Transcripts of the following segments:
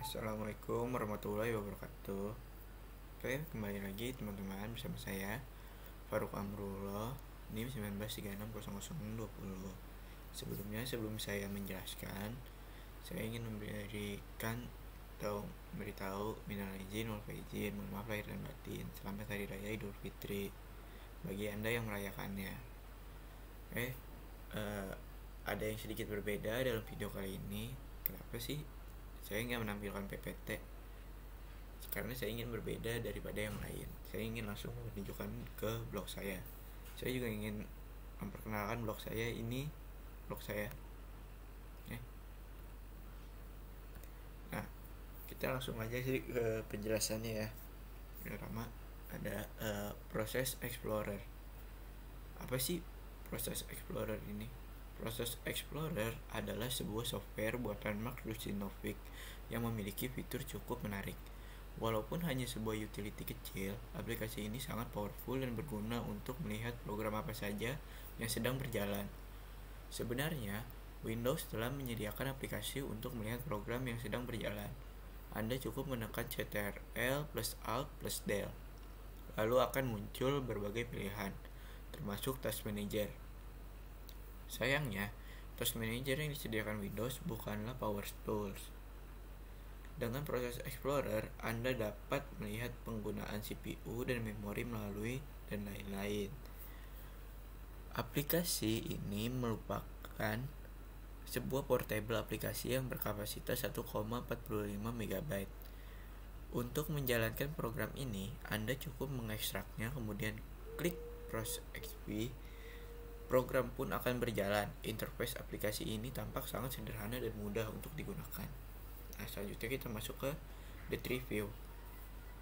Assalamualaikum warahmatullahi wabarakatuh. Oke, kembali lagi teman-teman bersama saya Faruk Amrullah, NIM 19360020. Sebelum saya menjelaskan, saya ingin memberitahu minal izin wal faizin, mohon maaf lahir dan batin. Selamat Hari Raya Idul Fitri bagi Anda yang merayakannya. Eh, ada yang sedikit berbeda dalam video kali ini. Kenapa sih saya nggak menampilkan PPT? Karena saya ingin berbeda daripada yang lain. Saya ingin langsung menunjukkan ke blog saya. Saya juga ingin memperkenalkan blog saya. Ini blog saya. Nah, kita langsung aja sih ke penjelasannya ya. Yang pertama ada proses explorer. Apa sih proses explorer ini? Proses explorer adalah sebuah software buatan Mark Russinovic yang memiliki fitur cukup menarik. Walaupun hanya sebuah utility kecil, aplikasi ini sangat powerful dan berguna untuk melihat program apa saja yang sedang berjalan. Sebenarnya, Windows telah menyediakan aplikasi untuk melihat program yang sedang berjalan. Anda cukup menekan Ctrl plus Alt plus Del. Lalu akan muncul berbagai pilihan, termasuk Task Manager. Sayangnya, Task Manager yang disediakan Windows bukanlah Power Tools. Dengan proses Explorer, Anda dapat melihat penggunaan CPU dan memori melalui dan lain-lain. Aplikasi ini merupakan sebuah portable aplikasi yang berkapasitas 1,45 MB. Untuk menjalankan program ini, Anda cukup mengekstraknya, kemudian klik Press XP. Program pun akan berjalan. Interface aplikasi ini tampak sangat sederhana dan mudah untuk digunakan. Nah, selanjutnya kita masuk ke Date Review.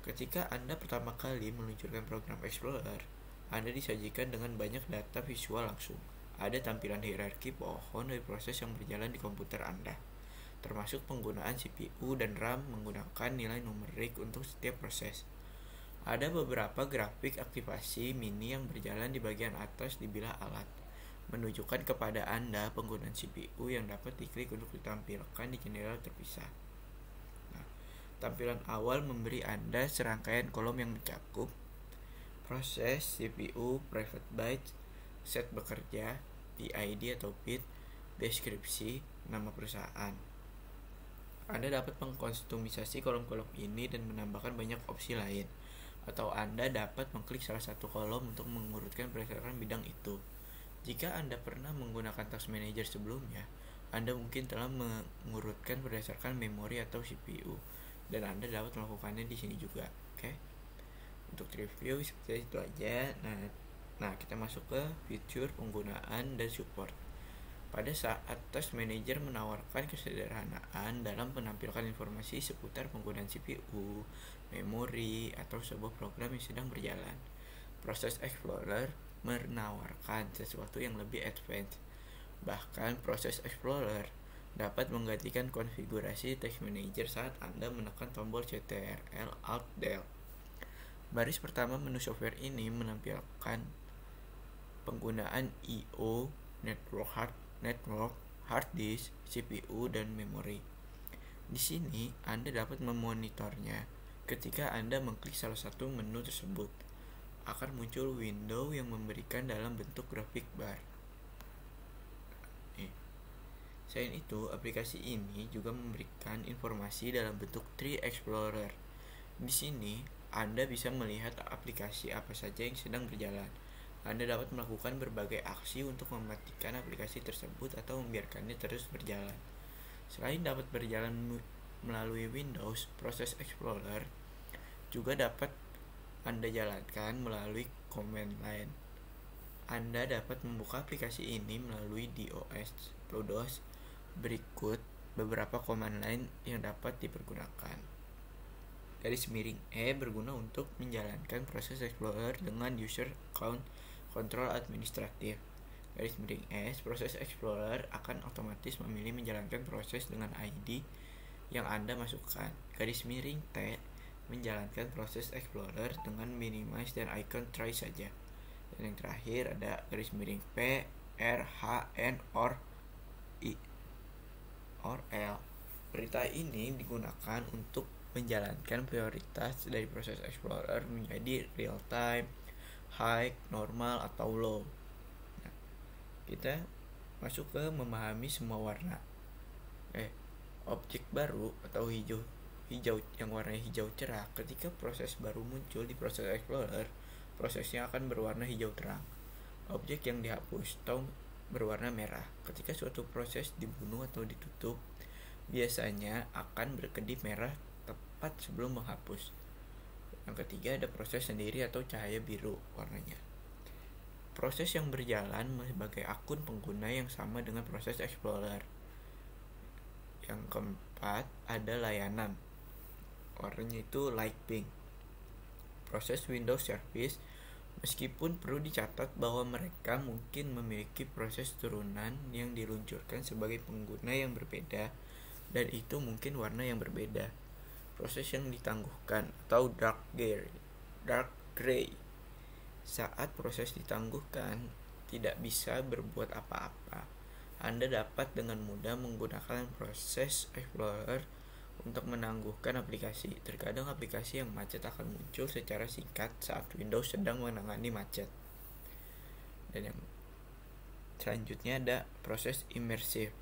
Ketika Anda pertama kali meluncurkan program Explorer, Anda disajikan dengan banyak data visual langsung. Ada tampilan hierarki pohon dari proses yang berjalan di komputer Anda, termasuk penggunaan CPU dan RAM menggunakan nilai numerik untuk setiap proses. Ada beberapa grafik aktivasi mini yang berjalan di bagian atas di bilah alat, menunjukkan kepada Anda penggunaan CPU yang dapat diklik untuk ditampilkan di jendela terpisah. Tampilan awal memberi Anda serangkaian kolom yang mencakup proses, CPU, private byte, set bekerja, PID atau PID, deskripsi, nama perusahaan. Anda dapat mengkustomisasi kolom-kolom ini dan menambahkan banyak opsi lain, atau Anda dapat mengklik salah satu kolom untuk mengurutkan berdasarkan bidang itu. Jika Anda pernah menggunakan Task Manager sebelumnya, Anda mungkin telah mengurutkan berdasarkan memori atau CPU, dan Anda dapat melakukannya di sini juga. Oke. Untuk review seperti itu aja. Nah, kita masuk ke fitur penggunaan dan support. Pada saat Task Manager menawarkan kesederhanaan dalam menampilkan informasi seputar penggunaan CPU, memori, atau sebuah program yang sedang berjalan, proses Explorer menawarkan sesuatu yang lebih advance. Bahkan proses Explorer dapat menggantikan konfigurasi Task Manager saat Anda menekan tombol Ctrl Alt Del. Baris pertama menu software ini menampilkan penggunaan I/O, network, hard disk, CPU, dan memori. Di sini Anda dapat memonitornya. Ketika Anda mengklik salah satu menu tersebut, akan muncul window yang memberikan dalam bentuk grafik bar. Selain itu, aplikasi ini juga memberikan informasi dalam bentuk Tree Explorer. Di sini, Anda bisa melihat aplikasi apa saja yang sedang berjalan. Anda dapat melakukan berbagai aksi untuk mematikan aplikasi tersebut atau membiarkannya terus berjalan. Selain dapat berjalan melalui Windows, proses Explorer juga dapat Anda jalankan melalui command line. Anda dapat membuka aplikasi ini melalui DOS. Berikut beberapa command line yang dapat dipergunakan. E berguna untuk menjalankan proses Explorer dengan user account control administratif. S, proses Explorer akan otomatis memilih menjalankan proses dengan ID yang Anda masukkan. T, menjalankan proses Explorer dengan minimize dan icon try saja. Dan yang terakhir ada P, R, H, N, or I or L. Perintah ini digunakan untuk menjalankan prioritas dari proses explorer menjadi real time, high, normal, atau low. Nah, kita masuk ke memahami semua warna. Objek baru atau hijau yang warnanya hijau cerah, ketika proses baru muncul di proses explorer, prosesnya akan berwarna hijau terang. Objek yang dihapus atau berwarna merah, ketika suatu proses dibunuh atau ditutup, biasanya akan berkedip merah tepat sebelum menghapus. Yang ketiga ada proses sendiri atau cahaya biru warnanya. Proses yang berjalan sebagai akun pengguna yang sama dengan proses explorer. Yang keempat ada layanan, warnanya itu light pink. Proses Windows Service, meskipun perlu dicatat bahwa mereka mungkin memiliki proses turunan yang diluncurkan sebagai pengguna yang berbeda, dan itu mungkin warna yang berbeda. Proses yang ditangguhkan atau dark gray. Saat proses ditangguhkan tidak bisa berbuat apa-apa, Anda dapat dengan mudah menggunakan proses Explorer untuk menangguhkan aplikasi. Terkadang aplikasi yang macet akan muncul secara singkat saat Windows sedang menangani macet. Dan yang selanjutnya ada proses immersive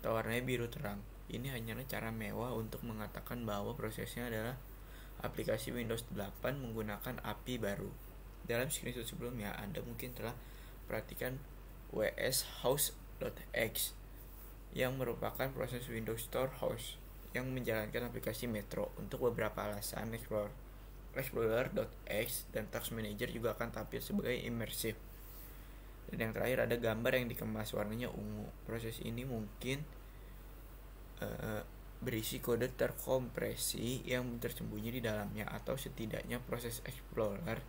atau warnanya biru terang. Ini hanyalah cara mewah untuk mengatakan bahwa prosesnya adalah aplikasi Windows 8 menggunakan API baru. Dalam screenshot sebelumnya, Anda mungkin telah perhatikan wshouse.x yang merupakan proses Windows Store House yang menjalankan aplikasi Metro. Untuk beberapa alasan, Explorer.x dan Task Manager juga akan tampil sebagai immersive. Dan yang terakhir ada gambar yang dikemas warnanya ungu. Proses ini mungkin berisi kode terkompresi yang tersembunyi di dalamnya, atau setidaknya proses Explorer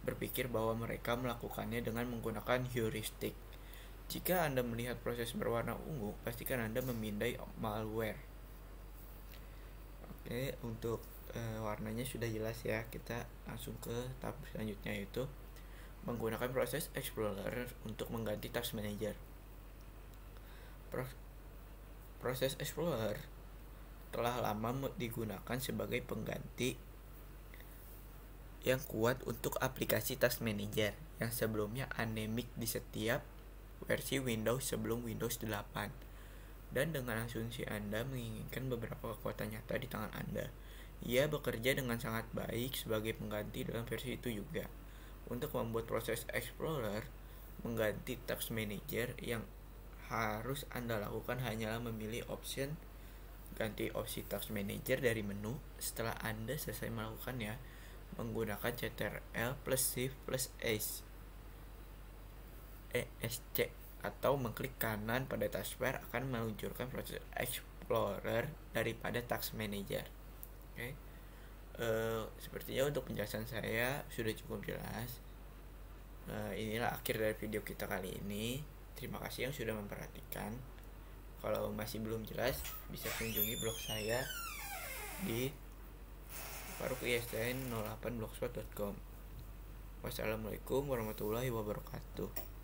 berpikir bahwa mereka melakukannya dengan menggunakan heuristik. Jika Anda melihat proses berwarna ungu, pastikan Anda memindai malware. Oke, untuk warnanya sudah jelas ya. Kita langsung ke tahap selanjutnya, yaitu menggunakan proses Explorer untuk mengganti Task Manager. Proses Explorer telah lama digunakan sebagai pengganti yang kuat untuk aplikasi Task Manager yang sebelumnya endemik di setiap versi Windows sebelum Windows 8. Dan dengan asumsi Anda menginginkan beberapa kekuatan nyata di tangan Anda, ia bekerja dengan sangat baik sebagai pengganti dalam versi itu juga. Untuk membuat proses Explorer mengganti Task Manager, yang harus Anda lakukan hanyalah memilih option ganti opsi Task Manager dari menu. Setelah Anda selesai melakukannya, menggunakan Ctrl plus Shift plus ESC atau mengklik kanan pada taskbar akan meluncurkan proses Explorer daripada Task Manager. Oke. Sepertinya untuk penjelasan saya sudah cukup jelas. Inilah akhir dari video kita kali ini. Terima kasih yang sudah memperhatikan. Kalau masih belum jelas, bisa kunjungi blog saya di farukisn08blogspot.com. Wassalamualaikum warahmatullahi wabarakatuh.